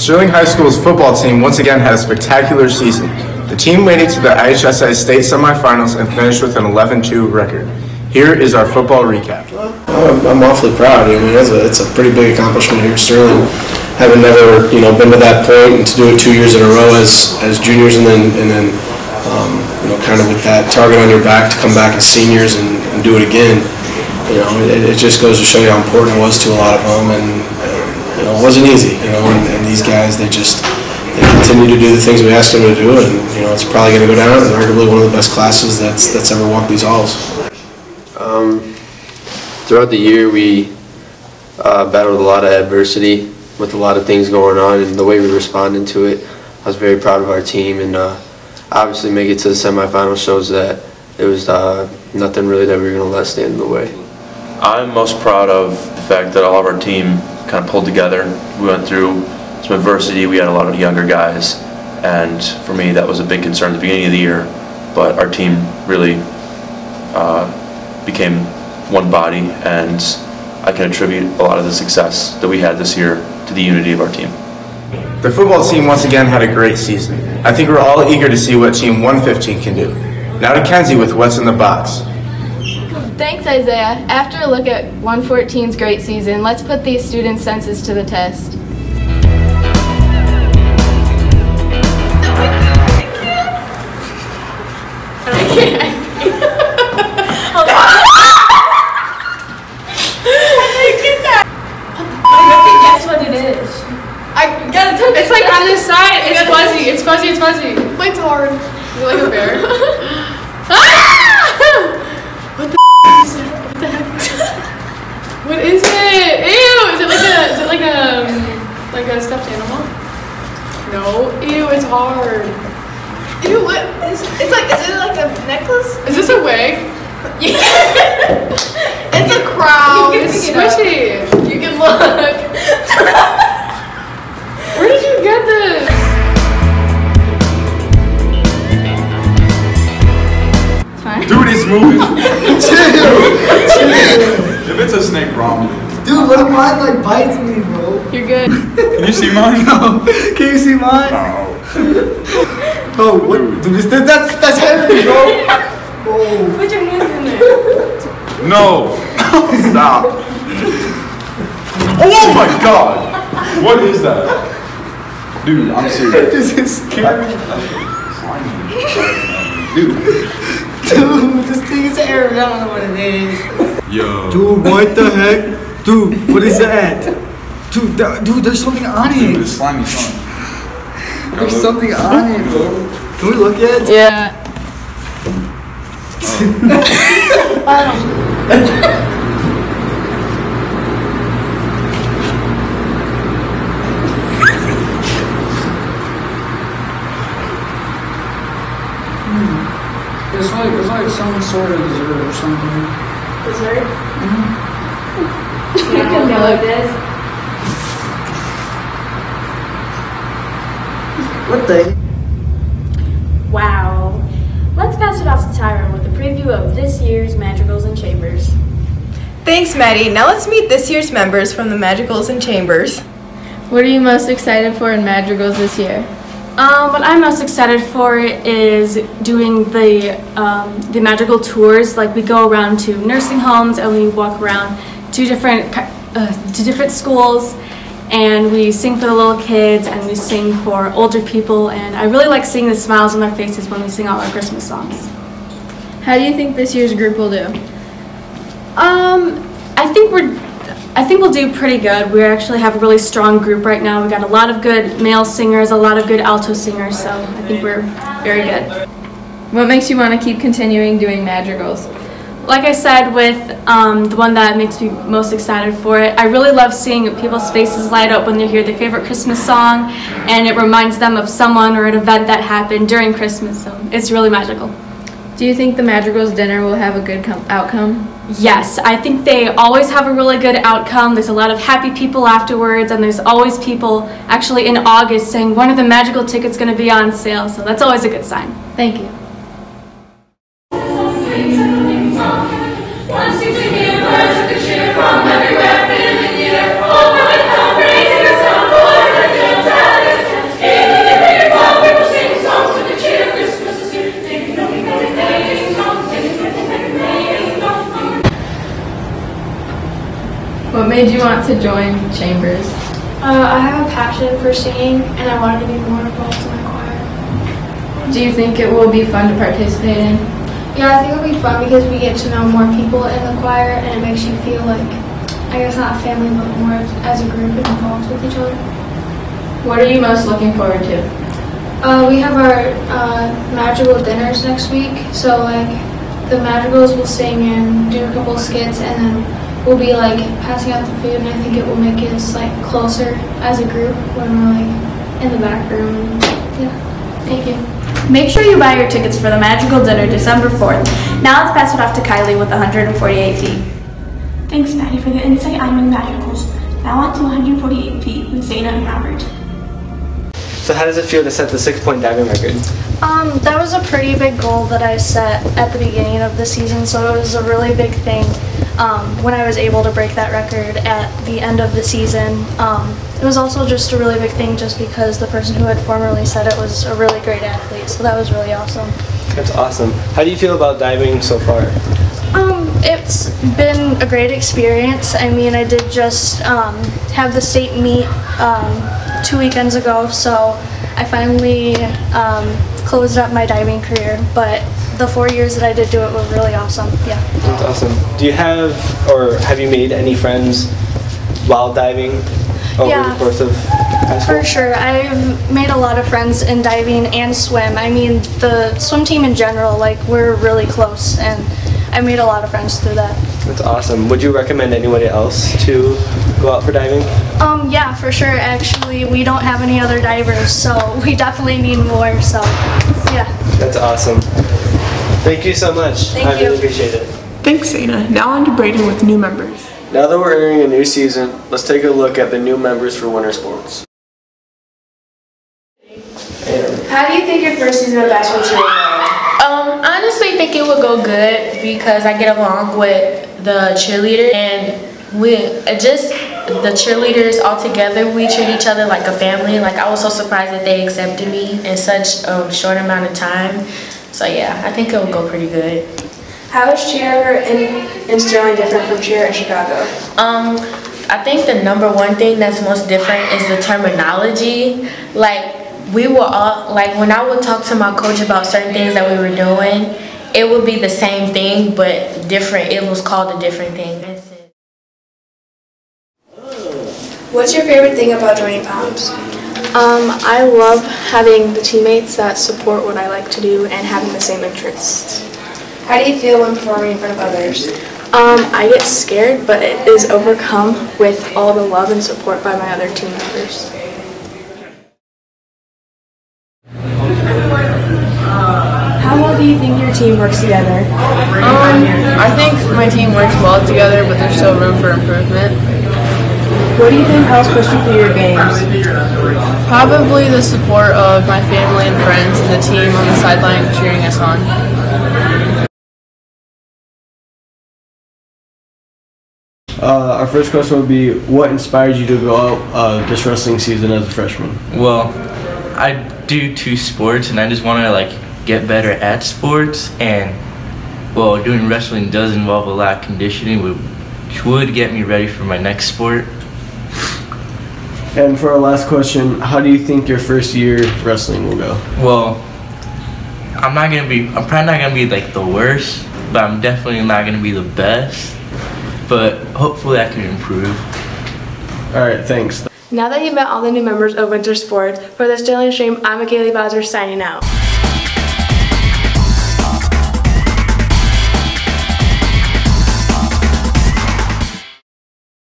Sterling High School's football team once again had a spectacular season. The team made it to the IHSA state semifinals and finished with an 11-2 record. Here is our football recap. I'm awfully proud. I mean, it's a pretty big accomplishment here at Sterling, having never been to that point, and to do it 2 years in a row as juniors, and then kind of with that target on your back to come back as seniors and do it again. It just goes to show you how important it was to a lot of them, and it wasn't easy. And these guys, they continue to do the things we asked them to do, and it's probably going to go down as arguably one of the best classes that's ever walked these halls. Throughout the year, we battled a lot of adversity with a lot of things going on, and the way we responded to it, I was very proud of our team, and obviously make it to the semifinals shows that it was nothing really that we were going to let stand in the way. I'm most proud of the fact that all of our team kind of pulled together. We went through some adversity. We had a lot of younger guys, and for me that was a big concern at the beginning of the year, but our team really became one body, and I can attribute a lot of the success that we had this year to the unity of our team. The football team once again had a great season. I think we're all eager to see what Team 115 can do. Now to Kenzie with What's in the Box. Thanks, Isaiah. After a look at 114's great season, let's put these students' senses to the test. It's like on this side. It's fuzzy. It's fuzzy. It's fuzzy. Mine's hard. You're like a bear. What the is it? What the heck? What is it? Ew! Is it like a stuffed animal? No. Ew! It's hard. Ew! What is it? Is it like a necklace? Is this a wig? Yeah. It's a crown. It's squishy. You can look. Where did you get this? It's fine. Dude, it's moving. If it's a snake, wrong. Dude, what if mine like bites me, bro? You're good. Can you see mine? No. Can you see mine? No. Oh, what? Dude, that's heavy, bro. Oh. Put your hands in there. No. Stop. Oh my God. What is that? Dude, I'm serious. This is scary. Dude, this thing is air. I don't know what it is. Yo. Dude, what the heck? Dude, what is that? Dude, there's something on it. Dude, it's slimy something. There's something on it, bro. Can we look at it? Yeah. It's like some sort of dessert or something. Dessert? Mm-hmm. You can know this. What the? Wow. Let's pass it off to Tyron with a preview of this year's Madrigals and Chambers. Thanks, Maddie. Now let's meet this year's members from the Madrigals and Chambers. What are you most excited for in Madrigals this year? What I'm most excited for is doing the Madrigal tours. Like, we go around to nursing homes and we walk around to different schools, and we sing for the little kids and we sing for older people, and I really like seeing the smiles on their faces when we sing all our Christmas songs. How do you think this year's group will do? I think we'll do pretty good. We actually have a really strong group right now. We got a lot of good male singers, a lot of good alto singers, so I think we're very good. What makes you want to keep continuing doing Madrigals? Like I said, with the one that makes me most excited for it, I really love seeing people's faces light up when they hear their favorite Christmas song, and it reminds them of someone or an event that happened during Christmas, so it's really magical. Do you think the Madrigals dinner will have a good outcome? Yes, I think they always have a really good outcome. There's a lot of happy people afterwards, and there's always people actually in August saying, when are the magical tickets going to be on sale? So that's always a good sign. Thank you. From everywhere in the year, oh, my, come, praising us, come, Lord, made you want to join Chambers? I have a passion for singing, and I wanted to be more involved in my choir. Do you think it will be fun to participate in? Yeah, I think it'll be fun because we get to know more people in the choir, and it makes you feel like, I guess not family, but more as a group and involved with each other. What are you most looking forward to? We have our madrigal dinners next week, so like the madrigals will sing and do a couple skits, and then we'll be like passing out the food, and I think it will make us like closer as a group when we're like in the back room. Yeah, thank you. Make sure you buy your tickets for the Madrigal Dinner December 4th. Now let's pass it off to Kylie with 148 feet. Thanks, Maddie, for the insight on my madrigals. Now on to 148 feet with Zaina and Robert. So how does it feel to set the 6-point diving record? That was a pretty big goal that I set at the beginning of the season, so it was a really big thing when I was able to break that record at the end of the season. It was also just a really big thing just because the person who had formerly said it was a really great athlete, so that was really awesome. That's awesome. How do you feel about diving so far? It's been a great experience. I mean, I did just have the state meet 2 weekends ago, so I finally closed up my diving career, but the 4 years that I did do it were really awesome. Yeah. That's awesome. Do you have, or have you made any friends while diving over the course of high school? For sure. I've made a lot of friends in diving and swim. I mean, the swim team in general, like, we're really close, and I made a lot of friends through that. That's awesome. Would you recommend anybody else to go out for diving? Yeah, for sure. Actually, we don't have any other divers, so we definitely need more, so yeah. That's awesome. Thank you so much. Thank you. Really appreciate it. Thanks, Zaina. Now on to Braden with new members. Now that we're entering a new season, let's take a look at the new members for winter sports. How do you think your first season of basketball will go? Honestly, I think it will go good because I get along with the cheerleader, and the cheerleaders all together, we treat each other like a family. Like, I was so surprised that they accepted me in such a short amount of time. So yeah, I think it will go pretty good. How is cheer in Sterling different from cheer in Chicago? I think the #1 thing that's most different is the terminology. Like, we were all, like, when I would talk to my coach about certain things that we were doing, it would be the same thing, but different. It was called a different thing. What's your favorite thing about joining Palms? I love having the teammates that support what I like to do and having the same interests. How do you feel when performing in front of others? I get scared, but it is overcome with all the love and support by my other team members. How well do you think your team works together? I think my team works well together, but there's still room for improvement. What do you think helps push you through your games? Probably the support of my family and friends and the team on the sideline cheering us on. Our first question would be, what inspired you to go out this wrestling season as a freshman? Well, I do 2 sports, and I just want to like get better at sports, and well, doing wrestling does involve a lot of conditioning, which would get me ready for my next sport. And for our last question, how do you think your first year wrestling will go? Well, I'm probably not gonna be like the worst, but I'm definitely not gonna be the best. But hopefully I can improve. All right, thanks. Now that you've met all the new members of Winter Sports, for the Sterling Stream, I'm Kaylee Bowser signing out.